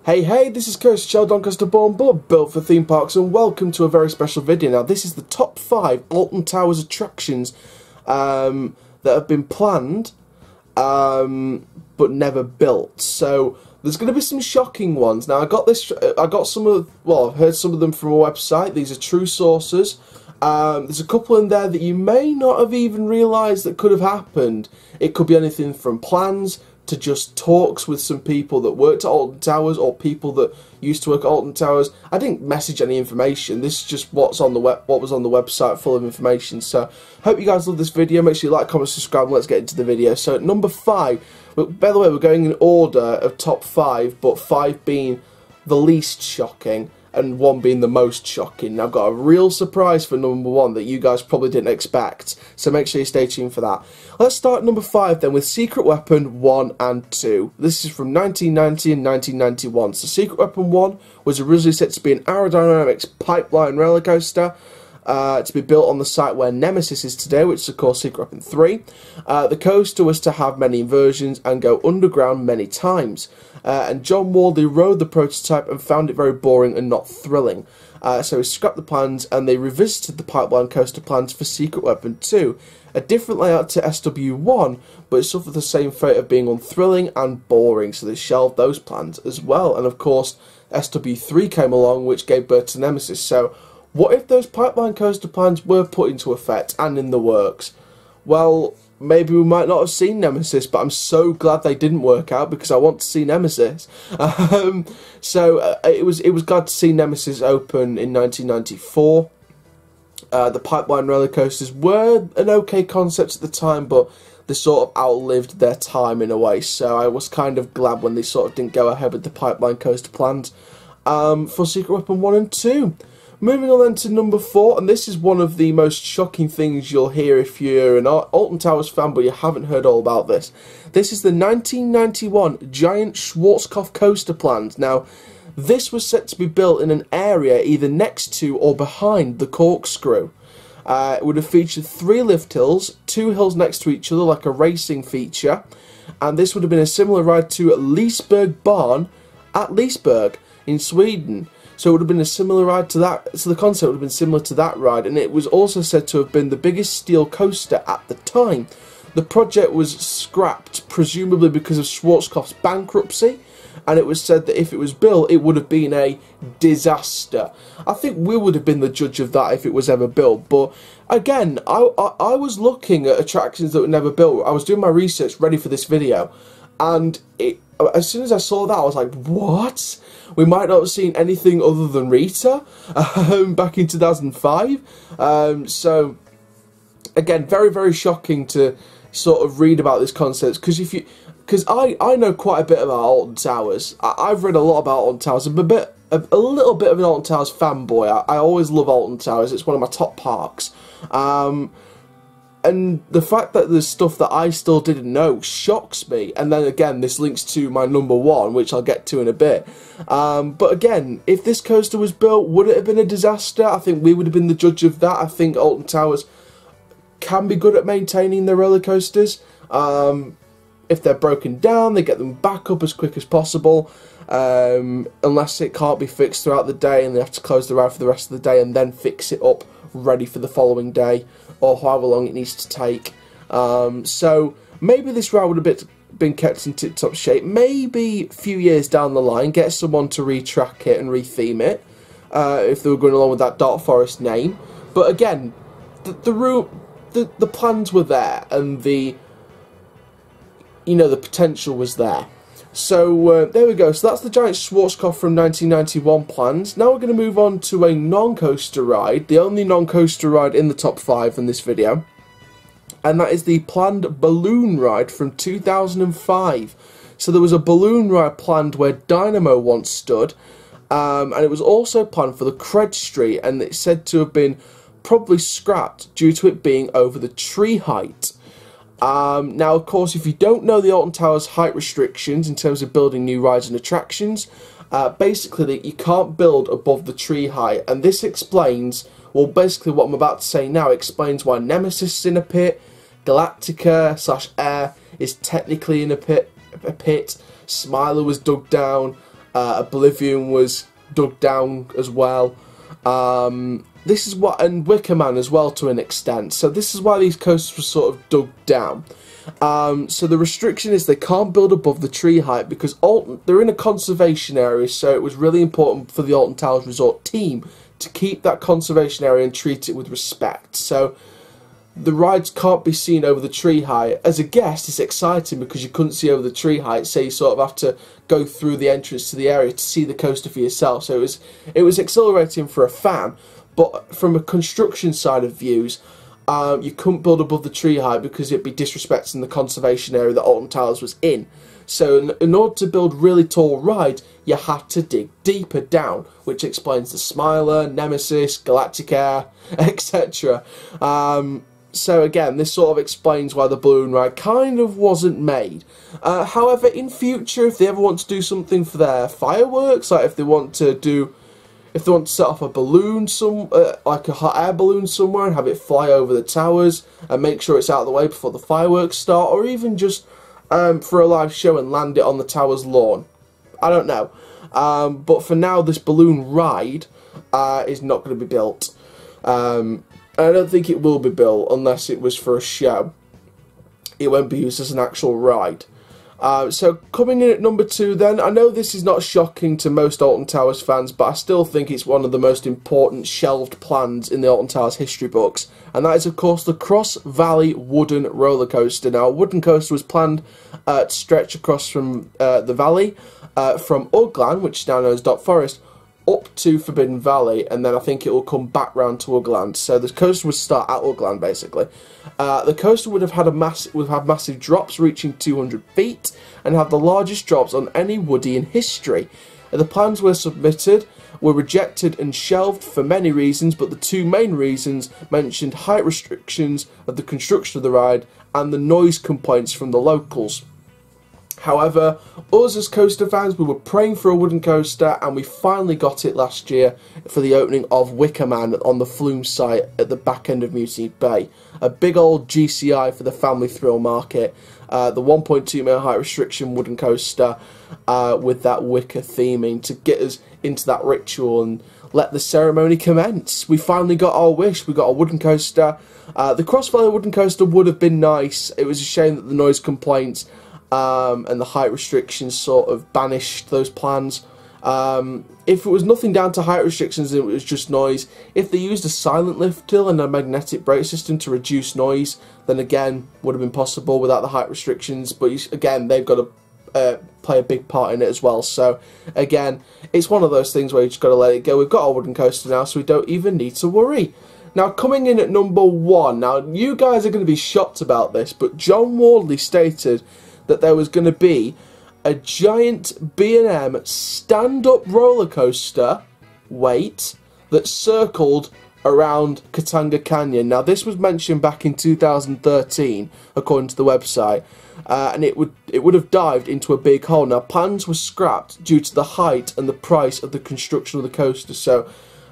Hey, this is Coast Shell Doncaster Born Bub, built for theme parks, and welcome to a very special video. Now, this is the top 5 Alton Towers attractions that have been planned, but never built. So, there's going to be some shocking ones. Now, I've heard some of them from a website. These are true sources. There's a couple in there that you may not have even realised that could have happened. It could be anything from plans to just talks with some people that worked at Alton Towers or people that used to work at Alton Towers. I didn't message any information. This is just what was on the website, full of information. So, hope you guys love this video. Make sure you like, comment, subscribe, and let's get into the video. So, at number 5, by the way, we're going in order of top 5, but 5 being the least shocking and 1 being the most shocking. I've got a real surprise for number 1 that you guys probably didn't expect, so make sure you stay tuned for that. Let's start at number 5 then with Secret Weapon 1 and 2. This is from 1990 and 1991. So Secret Weapon 1 was originally set to be an aerodynamics pipeline roller coaster, to be built on the site where Nemesis is today, which is of course Secret Weapon 3. The coaster was to have many inversions and go underground many times. And John Wardley rode the prototype and found it very boring and not thrilling. So he scrapped the plans and they revisited the pipeline coaster plans for Secret Weapon 2. A different layout to SW1, but it suffered the same fate of being unthrilling and boring, so they shelved those plans as well. And of course, SW3 came along, which gave birth to Nemesis. So what if those pipeline coaster plans were put into effect and in the works? Well, maybe we might not have seen Nemesis, but I'm so glad they didn't work out because I want to see Nemesis. It was glad to see Nemesis open in 1994. The pipeline roller coasters were an okay concept at the time, but they sort of outlived their time in a way. So I was kind of glad when they sort of didn't go ahead with the pipeline coaster plans for Secret Weapon 1 and 2. Moving on then to number 4, and this is one of the most shocking things you'll hear if you're an Alton Towers fan, but you haven't heard all about this. This is the 1991 giant Schwarzkopf coaster plans. Now, this was set to be built in an area either next to or behind the corkscrew. It would have featured 3 lift hills, 2 hills next to each other like a racing feature, and this would have been a similar ride to Liseberg Barn at Liseberg in Sweden. So it would have been a similar ride to that, so the concept would have been similar to that ride, and it was also said to have been the biggest steel coaster at the time. The project was scrapped, presumably because of Schwarzkopf's bankruptcy, and it was said that if it was built, it would have been a disaster. I think we would have been the judge of that if it was ever built, but again, I was looking at attractions that were never built. I was doing my research ready for this video, and as soon as I saw that, I was like, what? We might not have seen anything other than Rita back in 2005. So, again, very, very shocking to sort of read about this concept. Because I know quite a bit about Alton Towers. I've read a lot about Alton Towers. I'm a little bit of an Alton Towers fanboy. I always love Alton Towers. It's one of my top parks. And the fact that there's stuff that I still didn't know shocks me. And then again, this links to my number 1, which I'll get to in a bit. But again, if this coaster was built, would it have been a disaster? I think we would have been the judge of that. I think Alton Towers can be good at maintaining their roller coasters. If they're broken down, they get them back up as quick as possible. Unless it can't be fixed throughout the day and they have to close the ride for the rest of the day and then fix it up ready for the following day, or however long it needs to take. So maybe this ride would have been kept in tip-top shape. Maybe a few years down the line, get someone to retrack it and retheme it, if they were going along with that Dark Forest name. But again, the plans were there, and the potential was there. So there we go. So that's the giant Schwarzkopf from 1991 plans. Now we're going to move on to a non-coaster ride, the only non-coaster ride in the top 5 in this video, and that is the planned balloon ride from 2005. So there was a balloon ride planned where Dynamo once stood, and it was also planned for the Cred Street, and it's said to have been probably scrapped due to it being over the tree height. Now, of course, if you don't know the Alton Towers height restrictions in terms of building new rides and attractions, basically you can't build above the tree height, and this explains, well, basically what I'm about to say now explains why Nemesis is in a pit, Galactica / Air is technically in a pit, Smiler was dug down, Oblivion was dug down as well. This is what, and Wicker Man as well to an extent. So this is why these coasters were sort of dug down. So the restriction is they can't build above the tree height because they're in a conservation area, so it was really important for the Alton Towers Resort team to keep that conservation area and treat it with respect. So the rides can't be seen over the tree height. As a guest, it's exciting because you couldn't see over the tree height, so you sort of have to go through the entrance to the area to see the coaster for yourself. So it was exhilarating for a fan, but from a construction side of views, you couldn't build above the tree height because it'd be disrespecting the conservation area that Alton Towers was in. So in order to build really tall rides, you had to dig deeper down, which explains the Smiler, Nemesis, Galactic Air, etc. So again, this sort of explains why the balloon ride kind of wasn't made. However, in future, if they ever want to do something for their fireworks, like if they want to set off a balloon, like a hot air balloon somewhere and have it fly over the towers and make sure it's out of the way before the fireworks start, or even just for a live show and land it on the tower's lawn. I don't know. But for now, this balloon ride is not going to be built. I don't think it will be built unless it was for a show. It won't be used as an actual ride. So coming in at number 2 then, I know this is not shocking to most Alton Towers fans, but I still think it's one of the most important shelved plans in the Alton Towers history books, and that is of course the Cross Valley wooden roller coaster. Now, a wooden coaster was planned to stretch across from the valley, from Ugland, which is now known as Dot Forest, up to Forbidden Valley, and then I think it will come back round to Ugland. So the coaster would start at Ugland basically. The coaster would have massive drops reaching 200 feet and have the largest drops on any Woody in history. The plans were submitted, were rejected and shelved for many reasons, but the two main reasons mentioned height restrictions of the construction of the ride and the noise complaints from the locals. However, us as coaster fans, we were praying for a wooden coaster, and we finally got it last year for the opening of Wicker Man on the Flume site at the back end of Mutiny Bay. A big old GCI for the family thrill market. The 1.2 metre height restriction wooden coaster with that wicker theming to get us into that ritual and let the ceremony commence. We finally got our wish. We got a wooden coaster. The Cross Valley wooden coaster would have been nice. It was a shame that the noise complaints and the height restrictions sort of banished those plans. If it was nothing down to height restrictions, it was just noise. If they used a silent lift hill and a magnetic brake system to reduce noise, then again, would have been possible without the height restrictions. But again, they've got to play a big part in it as well. So again, it's one of those things where you just got to let it go. We've got our wooden coaster now, so we don't even need to worry. Now, coming in at number 1. Now, you guys are going to be shocked about this, but John Wardley stated that there was going to be a giant B&M stand-up roller coaster, that circled around Katanga Canyon. Now, this was mentioned back in 2013, according to the website, and it would have dived into a big hole. Now, plans were scrapped due to the height and the price of the construction of the coaster, so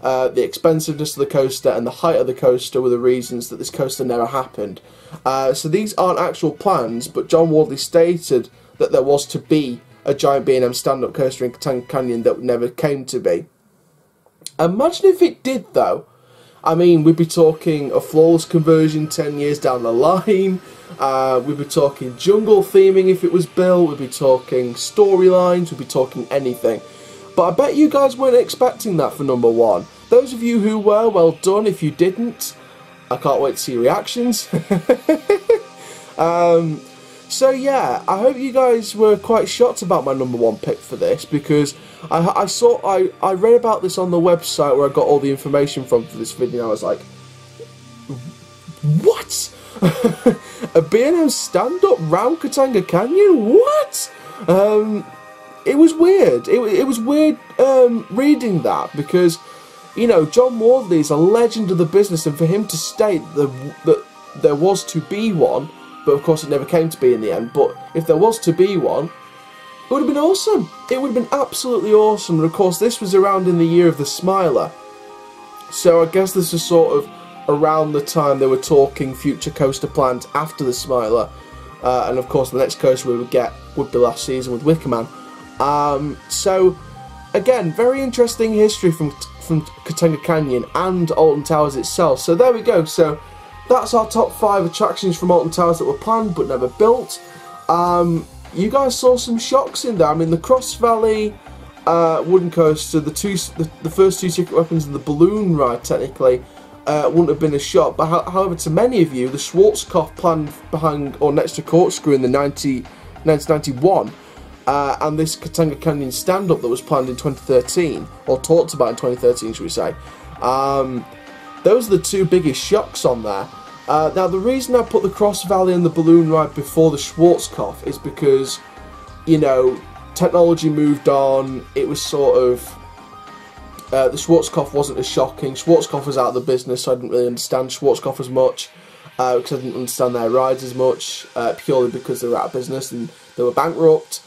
the expensiveness of the coaster and the height of the coaster were the reasons that this coaster never happened. So these aren't actual plans, but John Wardley stated that there was to be a giant B&M stand-up coaster in Katanga Canyon that never came to be. Imagine if it did, though. I mean, we'd be talking a flawless conversion 10 years down the line. We'd be talking jungle theming if it was built. We'd be talking storylines. We'd be talking anything. But I bet you guys weren't expecting that for number 1. Those of you who were, well done. If you didn't, I can't wait to see your reactions. So yeah, I hope you guys were quite shocked about my number 1 pick for this, because I read about this on the website where I got all the information from for this video, and I was like, what? A B&M stand-up round Katanga Canyon? What? It was weird. It was weird reading that, because, you know, John Wardley is a legend of the business, and for him to state that there was to be one, but of course it never came to be in the end, but if there was to be one, it would have been awesome. It would have been absolutely awesome. And of course this was around in the year of the Smiler, so I guess this is sort of around the time they were talking future coaster plans after the Smiler, and of course the next coaster we would get would be last season with Wicker Man. So again, very interesting history from Katenga Canyon and Alton Towers itself. So there we go. So that's our top 5 attractions from Alton Towers that were planned but never built. You guys saw some shocks in there. I mean, the Cross Valley wooden coaster, the first 2 secret weapons, and the balloon ride technically wouldn't have been a shock. But however, to many of you, the Schwarzkopf planned behind or next to Corkscrew in the 1991. And this Katenga Canyon stand-up that was planned in 2013, or talked about in 2013, should we say. Those are the 2 biggest shocks on there. Now, the reason I put the Cross Valley and the balloon ride before the Schwarzkopf is because, you know, technology moved on. It was sort of... the Schwarzkopf wasn't as shocking. Schwarzkopf was out of the business, so I didn't really understand Schwarzkopf as much. Because I didn't understand their rides as much, purely because they were out of business and they were bankrupt.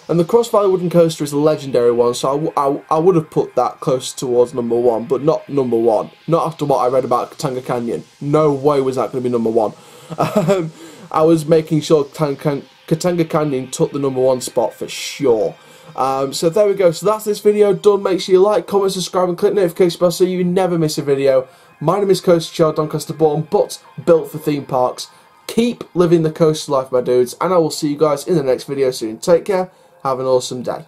And the Cross Valley wooden coaster is a legendary one, so I would have put that close towards number 1, but not number 1. Not after what I read about Katenga Canyon. No way was that going to be number 1. I was making sure Katenga Canyon took the number 1 spot for sure. So there we go. So that's this video done. Make sure you like, comment, subscribe, and click the notification bell so you never miss a video. My name is Coaster Child Doncaster, born but built for theme parks. Keep living the coaster life, my dudes, and I will see you guys in the next video soon. Take care. Have an awesome day.